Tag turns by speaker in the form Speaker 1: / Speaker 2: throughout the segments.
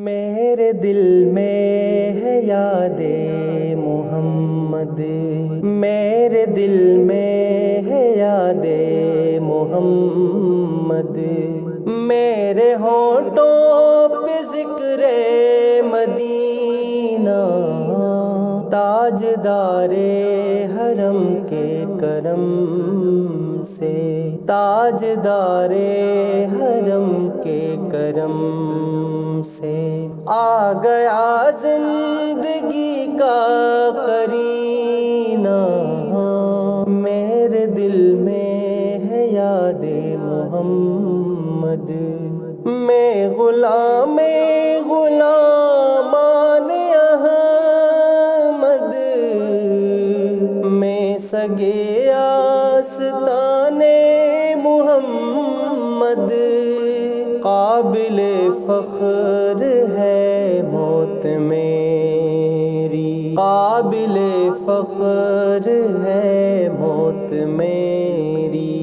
Speaker 1: میرے دل میں ہے یاد محمد، میرے دل میں ہے یاد محمد، میرے ہونٹوں پہ ذکر مدینہ، تاجدار حرم کے کرم سے، تاجدار حرم کے کرم سے آ گیا زندگی کا قرینہ، میرے دل میں ہے یاد محمد، میں غلام غلامان احمد، میں سگے آستان محمد، قابل فخر ہے موت میری، قابل فخر ہے موت میری،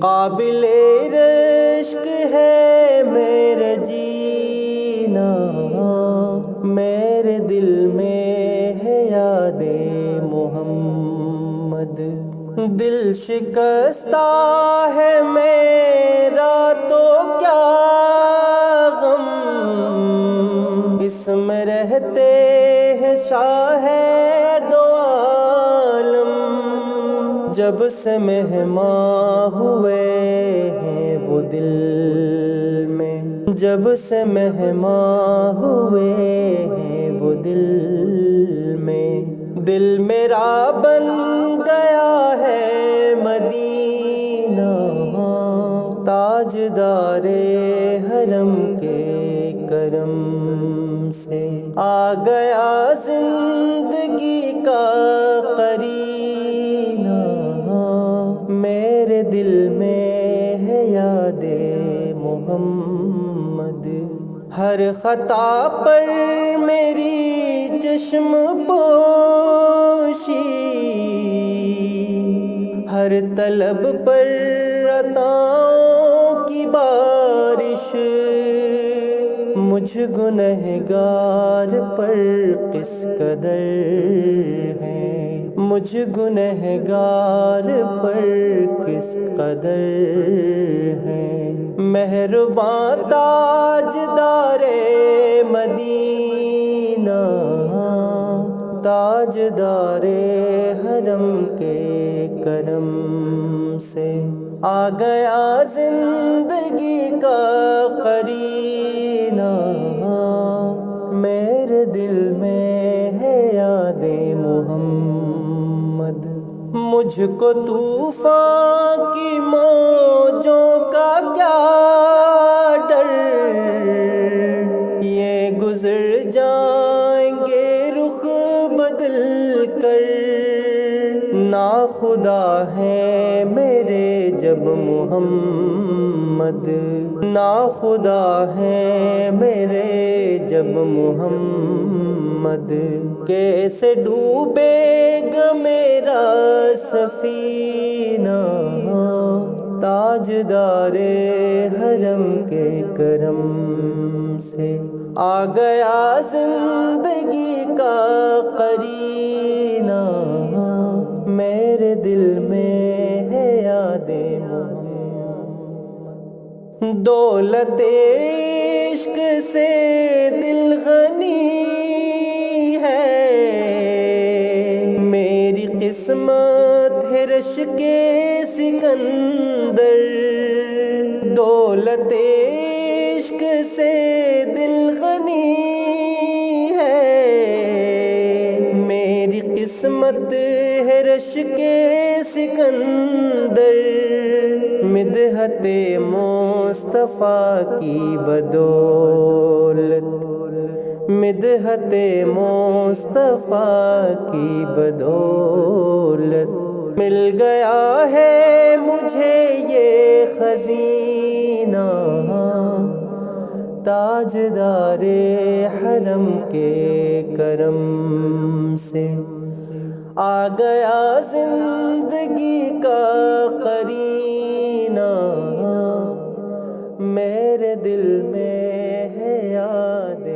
Speaker 1: قابل رشک ہے میرے جینا، میرے دل میں ہے یاد محمد، دل شکستہ ہے میرا تو کیا غم، اس میں رہتے ہیں شاہ دو عالم، جب سے مہمان ہوئے ہیں وہ دل میں، جب سے مہمان ہوئے ہیں وہ دل میں، دل میرا بن گیا ہے مدینہ، تاجدار حرم کے کرم سے آ گیا زندگی کا قرینہ، میرے دل میں ہے یاد محمد، ہر خطا پر میری چشم پوشی، ہر طلب پر عطاؤں کی بارش، مجھ گنہگار پر کس قدر ہے، مجھ گنہگار پر کس قدر ہے، مہرباں تاجدار مدینہ، تاجدار حرم کے کرم سے آ گیا زندگی کا قرینہ، میرے دل میں ہے یاد محمد، مجھ کو طوفان کی موجوں کا کیا ڈر، یہ گزر جائیں گے رخ بدل کر، ناخدا ہے میرے جب محمد، ناخدا ہے میرے جب محمد، کیسے ڈوبے گا میرا سفینہ، تاجدار حرم کے کرم سے آ گیا زندگی کا قرینہ، میرے دل میں ہے یاد محمد، دولت عشق سے دل غنی ہے، میری قسمت ہے رشک سکندر، دولت عشق سے دل غنی ہے، میری قسمت ہے رشک سکندر، مدحت مصطفیٰ کی بدولت، مدحت مصطفیٰ کی بدولت، مل گیا ہے مجھے یہ خزینہ، تاجدار حرم کے کرم سے آ گیا زندگی کا قرینہ، میرے دل میں ہے یاد